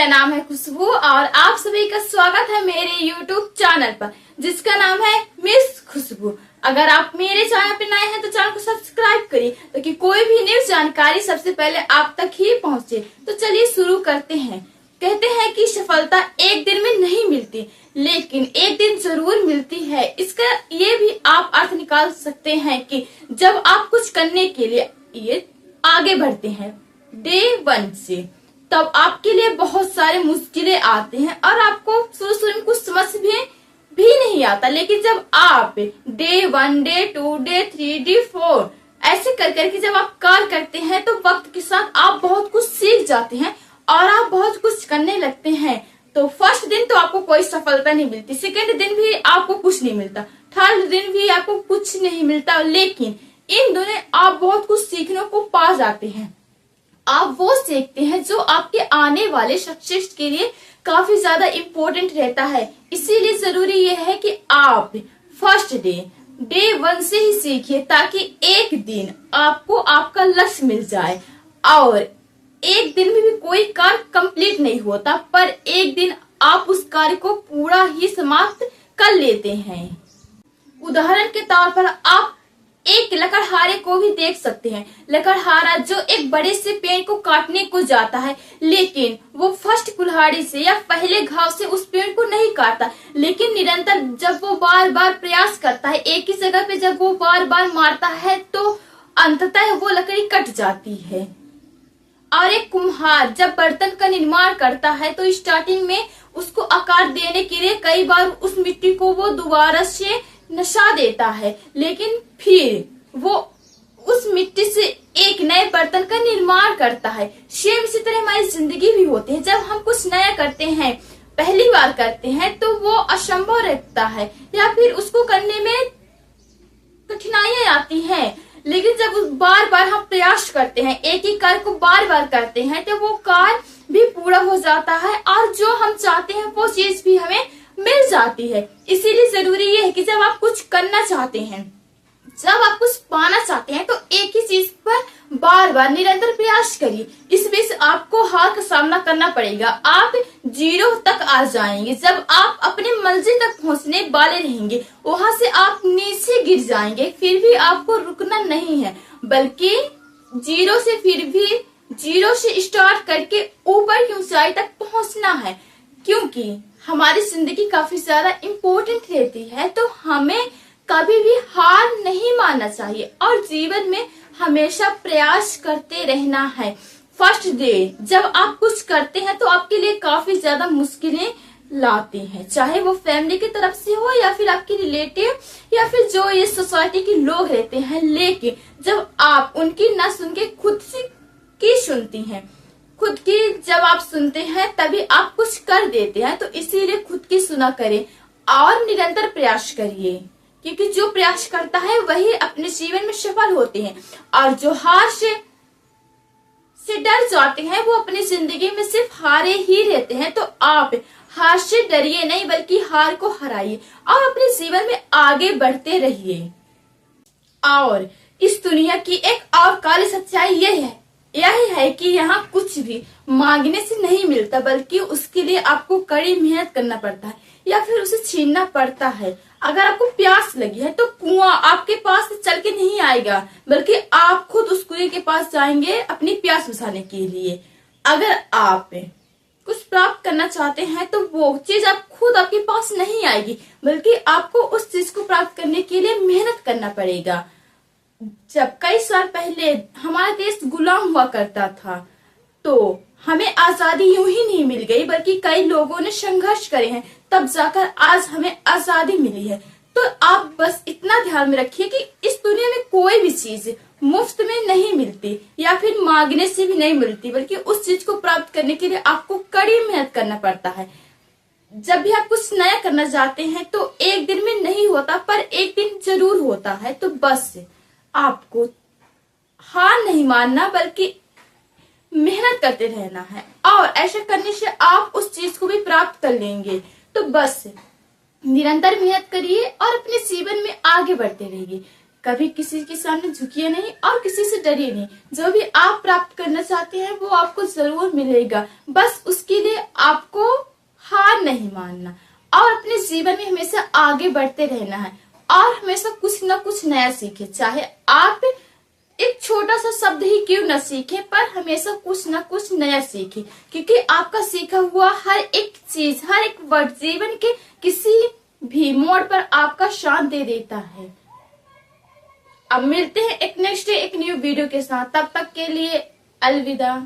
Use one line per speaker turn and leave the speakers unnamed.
नाम है खुशबू और आप सभी का स्वागत है मेरे YouTube चैनल पर जिसका नाम है मिस खुशबू। अगर आप मेरे चैनल पर नए हैं तो चैनल को सब्सक्राइब करिए ताकि कोई भी न्यूज जानकारी सबसे पहले आप तक ही पहुंचे। तो चलिए शुरू करते हैं। कहते हैं कि सफलता एक दिन में नहीं मिलती लेकिन एक दिन जरूर मिलती है। इसका ये भी आप अर्थ निकाल सकते हैं कि जब आप कुछ करने के लिए ये आगे बढ़ते हैं डे 1 से, तब आपके लिए बहुत सारे मुश्किलें आते हैं और आपको शुरू में कुछ समझ भी नहीं आता, लेकिन जब आप डे 1, डे 2, डे 3, डे 4 ऐसे कर करके जब आप कार्य करते हैं तो वक्त के साथ आप बहुत कुछ सीख जाते हैं और आप बहुत कुछ करने लगते हैं। तो फर्स्ट दिन तो आपको कोई सफलता नहीं मिलती, सेकेंड दिन भी आपको कुछ नहीं मिलता, थर्ड दिन भी आपको कुछ नहीं मिलता, लेकिन इन दोनों आप बहुत कुछ सीखने को पा जाते हैं। आप वो सीखते हैं जो आपके आने वाले सक्सेस के लिए काफी ज्यादा इम्पोर्टेंट रहता है। इसीलिए जरूरी ये है कि आप फर्स्ट डे 1 से ही सीखिए ताकि एक दिन आपको आपका लक्ष्य मिल जाए। और एक दिन में भी कोई कार्य कंप्लीट नहीं होता, पर एक दिन आप उस कार्य को पूरा ही समाप्त कर लेते हैं। उदाहरण के तौर पर आप एक लकड़हारे को भी देख सकते हैं। लकड़हारा जो एक बड़े से पेड़ को काटने को जाता है, लेकिन वो फर्स्ट कुल्हाड़ी से या पहले घाव से उस पेड़ को नहीं काटता, लेकिन निरंतर जब वो बार बार प्रयास करता है, एक ही जगह पे जब वो बार बार मारता है तो अंततः वो लकड़ी कट जाती है। और एक कुम्हार जब बर्तन का निर्माण करता है तो स्टार्टिंग में उसको आकार देने के लिए कई बार उस मिट्टी को वो दोबारा से नशा देता है, लेकिन फिर वो उस मिट्टी से एक नए बर्तन का निर्माण करता है। सेम इसी तरह हमारी जिंदगी भी होती है। जब हम कुछ नया करते हैं, पहली बार करते हैं, तो वो असंभव रहता है या फिर उसको करने में कठिनाइयां आती हैं, लेकिन जब बार बार हम प्रयास करते हैं, एक ही कार्य को बार बार करते हैं, तो वो कार्य भी पूरा हो जाता है और जो हम चाहते हैं वो चीज भी हमें मिल जाती है। इसीलिए जरूरी ये है कि जब आप कुछ करना चाहते हैं, जब आप कुछ पाना चाहते हैं, तो एक ही चीज पर बार बार निरंतर प्रयास करिए। इस बीच आपको हार का सामना करना पड़ेगा। आप 0 तक आ जाएंगे। जब आप अपने मंजिल तक पहुंचने वाले रहेंगे, वहां से आप नीचे गिर जाएंगे, फिर भी आपको रुकना नहीं है, बल्कि 0 से फिर भी 0 से स्टार्ट करके ऊपर की ऊंचाई तक पहुंचना है। क्योंकि हमारी जिंदगी काफी ज्यादा इम्पोर्टेंट रहती है, तो हमें कभी भी हार नहीं मानना चाहिए और जीवन में हमेशा प्रयास करते रहना है। फर्स्ट डे जब आप कुछ करते हैं तो आपके लिए काफी ज्यादा मुश्किलें लाते हैं, चाहे वो फैमिली की तरफ से हो या फिर आपके रिलेटिव या फिर जो ये सोसाइटी के लोग रहते हैं, लेकिन जब आप उनकी ना सुन के खुद की सुनती हैं, खुद की जब आप सुनते हैं तभी आप कुछ कर देते हैं। तो इसीलिए खुद की सुना करें और निरंतर प्रयास करिए, क्योंकि जो प्रयास करता है वही अपने जीवन में सफल होते हैं और जो हार से डर जाते हैं वो अपनी जिंदगी में सिर्फ हारे ही रहते हैं। तो आप हार से डरिए नहीं, बल्कि हार को हराइए और अपने जीवन में आगे बढ़ते रहिए। और इस दुनिया की एक और काली सच्चाई यही है कि यहाँ कुछ भी मांगने से नहीं मिलता, बल्कि उसके लिए आपको कड़ी मेहनत करना पड़ता है या फिर उसे छीनना पड़ता है। अगर आपको प्यास लगी है तो कुआं आपके पास चल के नहीं आएगा, बल्कि आप खुद उस कुएं के पास जाएंगे अपनी प्यास बुझाने के लिए। अगर आप कुछ प्राप्त करना चाहते हैं तो वो चीज आप खुद आपके पास नहीं आएगी, बल्कि आपको उस चीज को प्राप्त करने के लिए मेहनत करना पड़ेगा। जब कई साल पहले हमारा देश गुलाम हुआ करता था तो हमें आजादी यूं ही नहीं मिल गई, बल्कि कई लोगों ने संघर्ष करे हैं, तब जाकर आज हमें आजादी मिली है। तो आप बस इतना ध्यान में रखिए कि इस दुनिया में कोई भी चीज मुफ्त में नहीं मिलती या फिर मांगने से भी नहीं मिलती, बल्कि उस चीज को प्राप्त करने के लिए आपको कड़ी मेहनत करना पड़ता है। जब भी आप कुछ नया करना चाहते हैं तो एक दिन में नहीं होता, पर एक दिन जरूर होता है। तो बस आपको हार नहीं मानना, बल्कि मेहनत करते रहना है और ऐसा करने से आप उस चीज को भी प्राप्त कर लेंगे। तो बस निरंतर मेहनत करिए और अपने जीवन में आगे बढ़ते रहिए, कभी किसी के सामने झुकिए नहीं और किसी से डरिए नहीं। जो भी आप प्राप्त करना चाहते हैं वो आपको जरूर मिलेगा। बस उसके लिए आपको हार नहीं मानना और अपने जीवन में हमेशा आगे बढ़ते रहना है और हमेशा कुछ न कुछ नया सीखे। चाहे आप एक छोटा सा शब्द ही क्यों न सीखे, पर हमेशा कुछ न कुछ नया सीखे, क्योंकि आपका सीखा हुआ हर एक चीज, हर एक वर्ड जीवन के किसी भी मोड़ पर आपका शान दे देता है। अब मिलते हैं एक नेक्स्ट एक न्यू वीडियो के साथ, तब तक के लिए अलविदा।